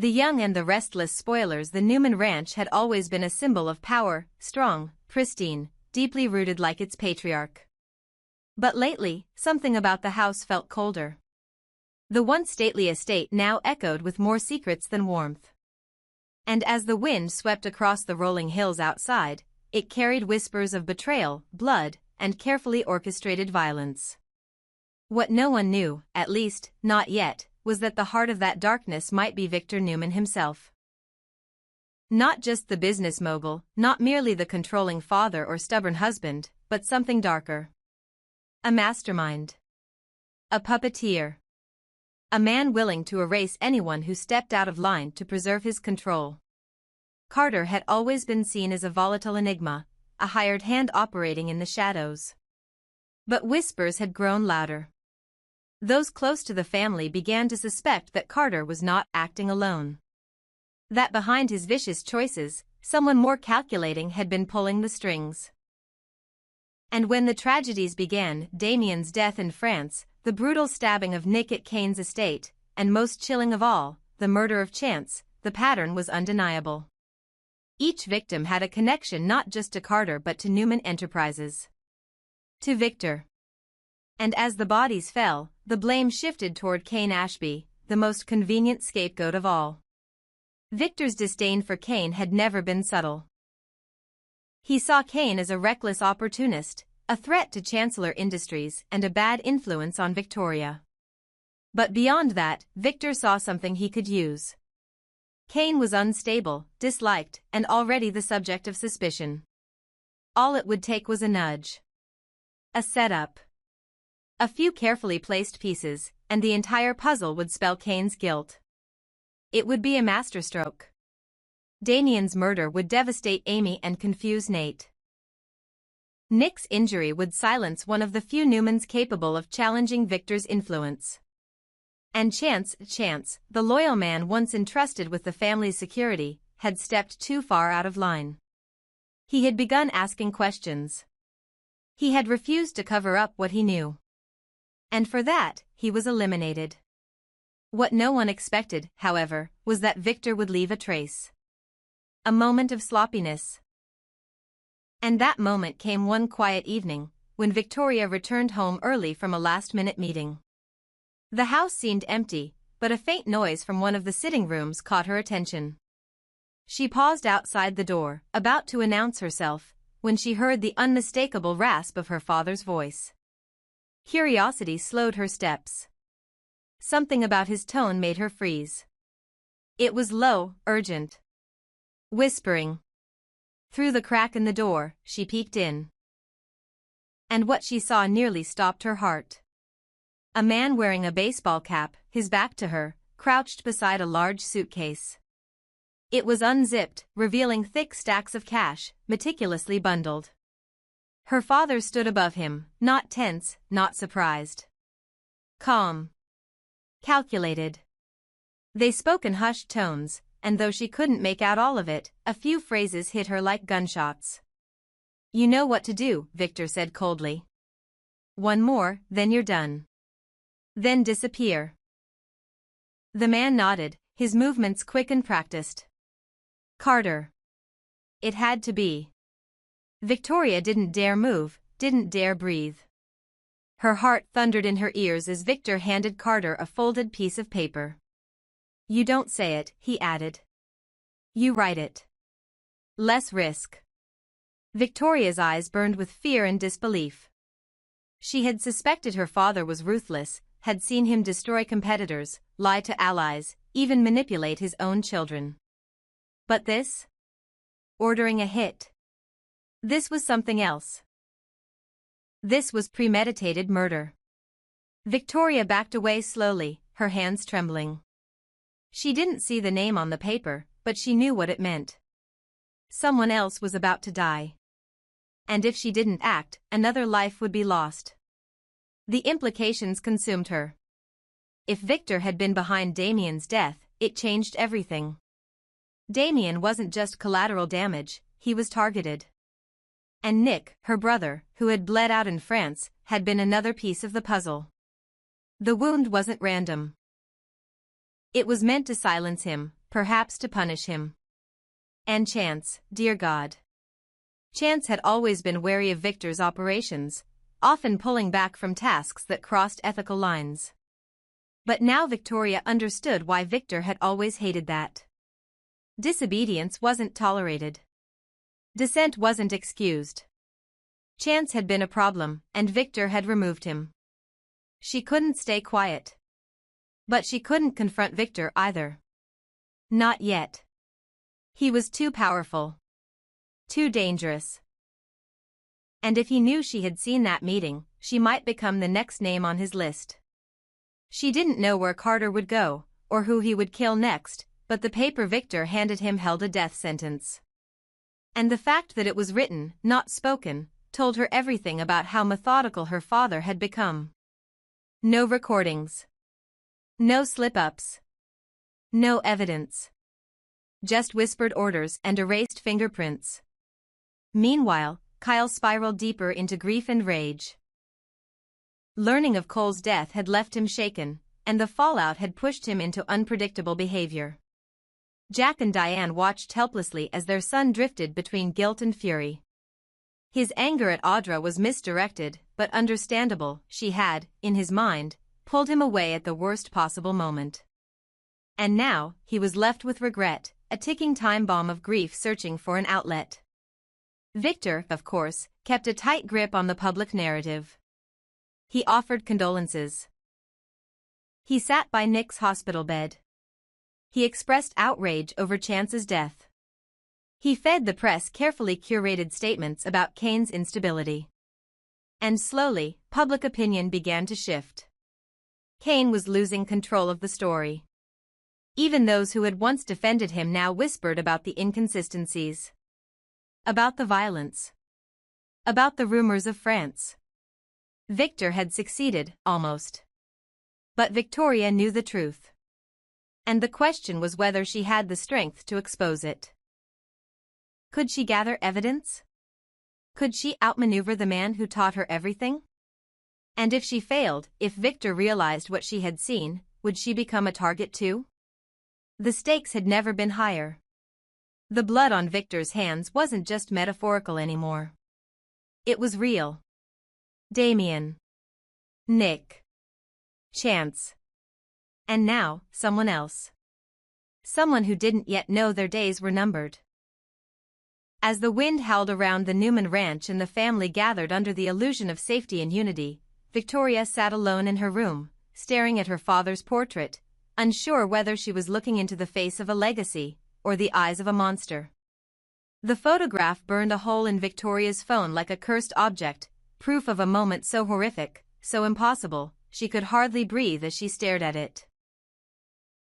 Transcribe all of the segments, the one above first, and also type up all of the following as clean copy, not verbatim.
The young and the restless spoilers. The Newman Ranch had always been a symbol of power, strong, pristine, deeply rooted like its patriarch. But lately, something about the house felt colder. The once stately estate now echoed with more secrets than warmth. And as the wind swept across the rolling hills outside, it carried whispers of betrayal, blood, and carefully orchestrated violence. What no one knew, at least, not yet, was that the heart of that darkness might be Victor Newman himself. Not just the business mogul, not merely the controlling father or stubborn husband, but something darker. A mastermind. A puppeteer. A man willing to erase anyone who stepped out of line to preserve his control. Carter had always been seen as a volatile enigma, a hired hand operating in the shadows. But whispers had grown louder. Those close to the family began to suspect that Carter was not acting alone. That behind his vicious choices, someone more calculating had been pulling the strings. And when the tragedies began, Damien's death in France, the brutal stabbing of Nick at Kane's estate, and most chilling of all, the murder of Chance, the pattern was undeniable. Each victim had a connection not just to Carter but to Newman Enterprises. To Victor. And as the bodies fell, the blame shifted toward Kane Ashby, the most convenient scapegoat of all. Victor's disdain for Kane had never been subtle. He saw Kane as a reckless opportunist, a threat to Chancellor Industries and a bad influence on Victoria. But beyond that, Victor saw something he could use. Kane was unstable, disliked, and already the subject of suspicion. All it would take was a nudge. A setup. A few carefully placed pieces, and the entire puzzle would spell Kane's guilt. It would be a masterstroke. Damien's murder would devastate Amy and confuse Nate. Nick's injury would silence one of the few Newmans capable of challenging Victor's influence. And Chance, the loyal man once entrusted with the family's security, had stepped too far out of line. He had begun asking questions. He had refused to cover up what he knew. And for that, he was eliminated. What no one expected, however, was that Victor would leave a trace. A moment of sloppiness. And that moment came one quiet evening, when Victoria returned home early from a last-minute meeting. The house seemed empty, but a faint noise from one of the sitting rooms caught her attention. She paused outside the door, about to announce herself, when she heard the unmistakable rasp of her father's voice. Curiosity slowed her steps. Something about his tone made her freeze. It was low, urgent. Whispering. Through the crack in the door, she peeked in. And what she saw nearly stopped her heart. A man wearing a baseball cap, his back to her, crouched beside a large suitcase. It was unzipped, revealing thick stacks of cash, meticulously bundled. Her father stood above him, not tense, not surprised. Calm. Calculated. They spoke in hushed tones, and though she couldn't make out all of it, a few phrases hit her like gunshots. "You know what to do," Victor said coldly. "One more, then you're done. Then disappear." The man nodded, his movements quick and practiced. Carter. It had to be. Victoria didn't dare move, didn't dare breathe. Her heart thundered in her ears as Victor handed Carter a folded piece of paper. "You don't say it," he added. "You write it. Less risk." Victoria's eyes burned with fear and disbelief. She had suspected her father was ruthless, had seen him destroy competitors, lie to allies, even manipulate his own children. But this? Ordering a hit. This was something else. This was premeditated murder. Victoria backed away slowly, her hands trembling. She didn't see the name on the paper, but she knew what it meant. Someone else was about to die. And if she didn't act, another life would be lost. The implications consumed her. If Victor had been behind Damien's death, it changed everything. Damien wasn't just collateral damage, he was targeted. And Nick, her brother, who had bled out in France, had been another piece of the puzzle. The wound wasn't random. It was meant to silence him, perhaps to punish him. And Chance, dear God. Chance had always been wary of Victor's operations, often pulling back from tasks that crossed ethical lines. But now Victoria understood why Victor had always hated that. Disobedience wasn't tolerated. Dissent wasn't excused. Chance had been a problem, and Victor had removed him. She couldn't stay quiet. But she couldn't confront Victor either. Not yet. He was too powerful. Too dangerous. And if he knew she had seen that meeting, she might become the next name on his list. She didn't know where Carter would go, or who he would kill next, but the paper Victor handed him held a death sentence. And the fact that it was written, not spoken, told her everything about how methodical her father had become. No recordings. No slip-ups. No evidence. Just whispered orders and erased fingerprints. Meanwhile, Kyle spiraled deeper into grief and rage. Learning of Cole's death had left him shaken, and the fallout had pushed him into unpredictable behavior. Jack and Diane watched helplessly as their son drifted between guilt and fury. His anger at Audra was misdirected, but understandable. She had, in his mind, pulled him away at the worst possible moment. And now, he was left with regret, a ticking time bomb of grief searching for an outlet. Victor, of course, kept a tight grip on the public narrative. He offered condolences. He sat by Nick's hospital bed. He expressed outrage over Chance's death. He fed the press carefully curated statements about Kane's instability. And slowly, public opinion began to shift. Kane was losing control of the story. Even those who had once defended him now whispered about the inconsistencies. About the violence. About the rumors of France. Victor had succeeded, almost. But Victoria knew the truth. And the question was whether she had the strength to expose it. Could she gather evidence? Could she outmaneuver the man who taught her everything? And if she failed, if Victor realized what she had seen, would she become a target too? The stakes had never been higher. The blood on Victor's hands wasn't just metaphorical anymore. It was real. Damien. Nick. Chance. And now, someone else. Someone who didn't yet know their days were numbered. As the wind howled around the Newman ranch and the family gathered under the illusion of safety and unity, Victoria sat alone in her room, staring at her father's portrait, unsure whether she was looking into the face of a legacy, or the eyes of a monster. The photograph burned a hole in Victoria's phone like a cursed object, proof of a moment so horrific, so impossible, she could hardly breathe as she stared at it.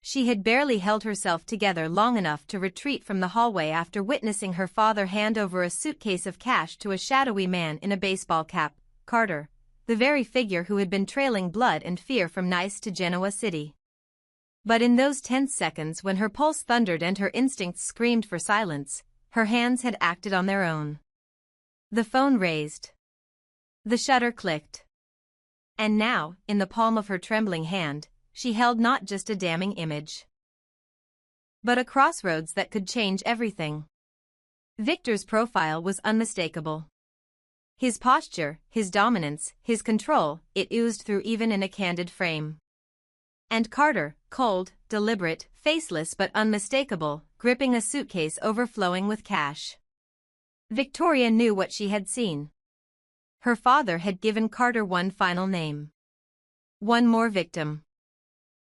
She had barely held herself together long enough to retreat from the hallway after witnessing her father hand over a suitcase of cash to a shadowy man in a baseball cap, Carter, the very figure who had been trailing blood and fear from Nice to Genoa City. But in those tense seconds when her pulse thundered and her instincts screamed for silence, her hands had acted on their own. The phone raised. The shutter clicked. And now, in the palm of her trembling hand, she held not just a damning image, but a crossroads that could change everything. Victor's profile was unmistakable. His posture, his dominance, his control, it oozed through even in a candid frame. And Carter, cold, deliberate, faceless but unmistakable, gripping a suitcase overflowing with cash. Victoria knew what she had seen. Her father had given Carter one final name. One more victim.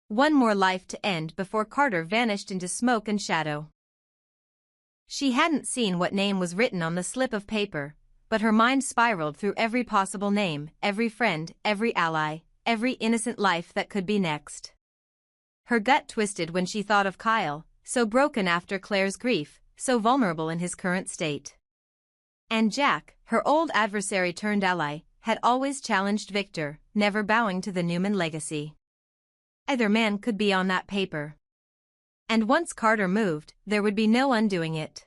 One more life to end before Carter vanished into smoke and shadow. She hadn't seen what name was written on the slip of paper, but her mind spiraled through every possible name, every friend, every ally, every innocent life that could be next. Her gut twisted when she thought of Kyle, so broken after Claire's grief, so vulnerable in his current state. And Jack, her old adversary turned ally, had always challenged Victor, never bowing to the Newman legacy. Either man could be on that paper. And once Carter moved, there would be no undoing it.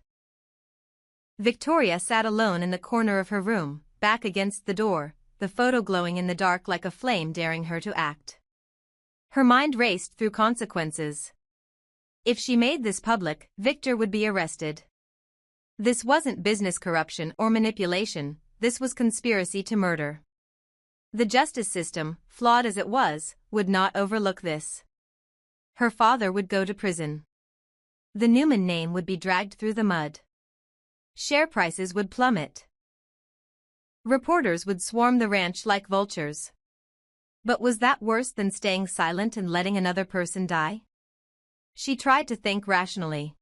Victoria sat alone in the corner of her room, back against the door, the photo glowing in the dark like a flame daring her to act. Her mind raced through consequences. If she made this public, Victor would be arrested. This wasn't business corruption or manipulation, this was conspiracy to murder. The justice system, flawed as it was, would not overlook this. Her father would go to prison. The Newman name would be dragged through the mud. Share prices would plummet. Reporters would swarm the ranch like vultures. But was that worse than staying silent and letting another person die? She tried to think rationally.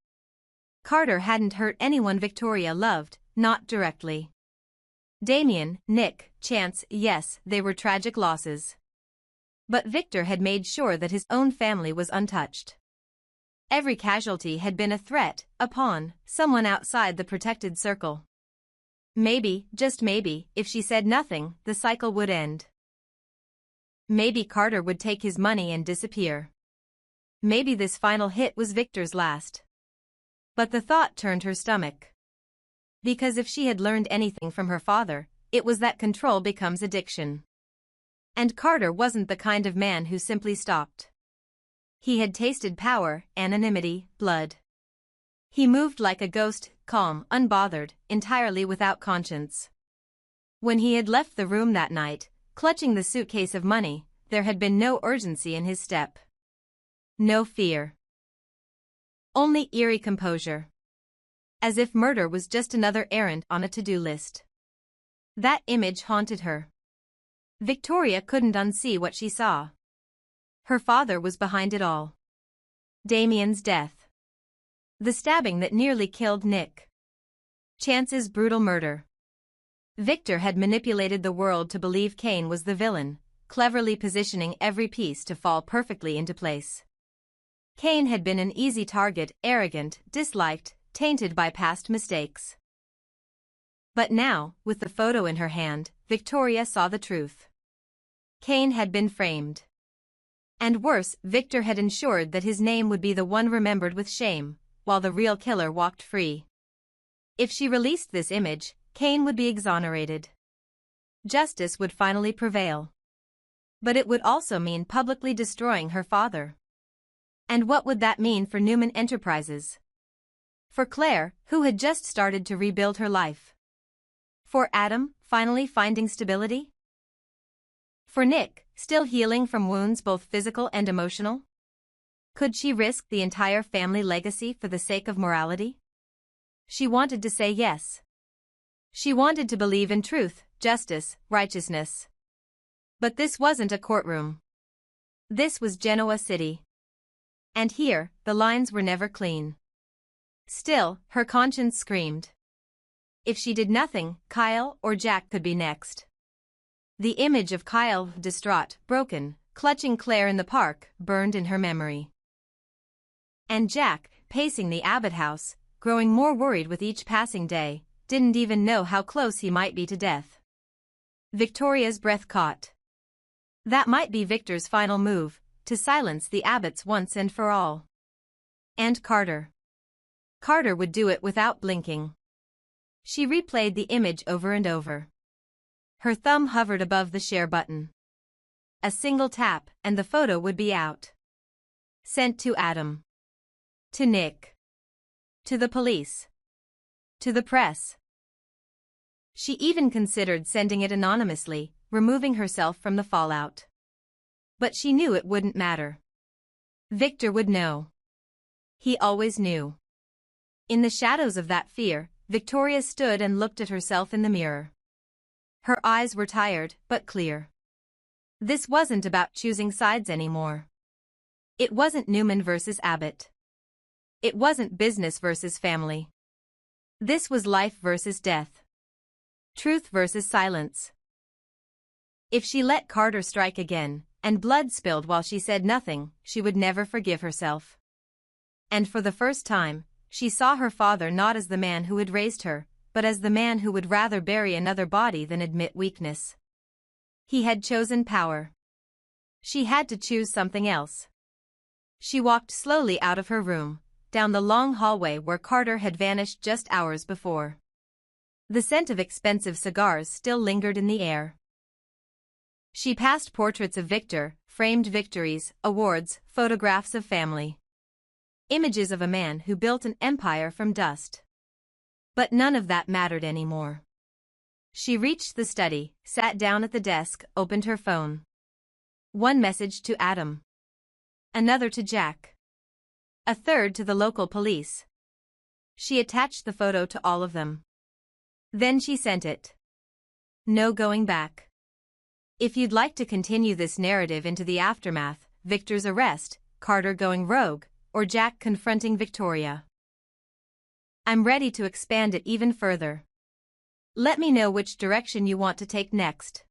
Carter hadn't hurt anyone Victoria loved, not directly. Damien, Nick, Chance, yes, they were tragic losses. But Victor had made sure that his own family was untouched. Every casualty had been a threat, a pawn, someone outside the protected circle. Maybe, just maybe, if she said nothing, the cycle would end. Maybe Carter would take his money and disappear. Maybe this final hit was Victor's last. But the thought turned her stomach. Because if she had learned anything from her father, it was that control becomes addiction. And Carter wasn't the kind of man who simply stopped. He had tasted power, anonymity, blood. He moved like a ghost, calm, unbothered, entirely without conscience. When he had left the room that night, clutching the suitcase of money, there had been no urgency in his step. No fear. Only eerie composure. As if murder was just another errand on a to-do list. That image haunted her. Victoria couldn't unsee what she saw. Her father was behind it all. Damien's death. The stabbing that nearly killed Nick. Chance's brutal murder. Victor had manipulated the world to believe Kane was the villain, cleverly positioning every piece to fall perfectly into place. Kane had been an easy target, arrogant, disliked, tainted by past mistakes. But now, with the photo in her hand, Victoria saw the truth. Kane had been framed. And worse, Victor had ensured that his name would be the one remembered with shame, while the real killer walked free. If she released this image, Kane would be exonerated. Justice would finally prevail. But it would also mean publicly destroying her father. And what would that mean for Newman Enterprises? For Claire, who had just started to rebuild her life. For Adam, finally finding stability? For Nick, still healing from wounds both physical and emotional? Could she risk the entire family legacy for the sake of morality? She wanted to say yes. She wanted to believe in truth, justice, righteousness. But this wasn't a courtroom. This was Genoa City. And here, the lines were never clean. Still, her conscience screamed. If she did nothing, Kyle or Jack could be next. The image of Kyle, distraught, broken, clutching Claire in the park, burned in her memory. And Jack, pacing the Abbott house, growing more worried with each passing day, didn't even know how close he might be to death. Victoria's breath caught. That might be Victor's final move, to silence the Abbotts once and for all. And Carter. Carter would do it without blinking. She replayed the image over and over. Her thumb hovered above the share button. A single tap, and the photo would be out. Sent to Adam. To Nick. To the police. To the press. She even considered sending it anonymously, removing herself from the fallout. But she knew it wouldn't matter. Victor would know. He always knew. In the shadows of that fear, Victoria stood and looked at herself in the mirror. Her eyes were tired, but clear. This wasn't about choosing sides anymore. It wasn't Newman versus Abbott. It wasn't business versus family. This was life versus death. Truth versus silence. If she let Carter strike again, and blood spilled while she said nothing, she would never forgive herself. And for the first time, she saw her father not as the man who had raised her, but as the man who would rather bury another body than admit weakness. He had chosen power. She had to choose something else. She walked slowly out of her room, down the long hallway where Carter had vanished just hours before. The scent of expensive cigars still lingered in the air. She passed portraits of Victor, framed victories, awards, photographs of family. Images of a man who built an empire from dust. But none of that mattered anymore. She reached the study, sat down at the desk, opened her phone. One message to Adam. Another to Jack. A third to the local police. She attached the photo to all of them. Then she sent it. No going back. If you'd like to continue this narrative into the aftermath, Victor's arrest, Carter going rogue, or Jack confronting Victoria, I'm ready to expand it even further. Let me know which direction you want to take next.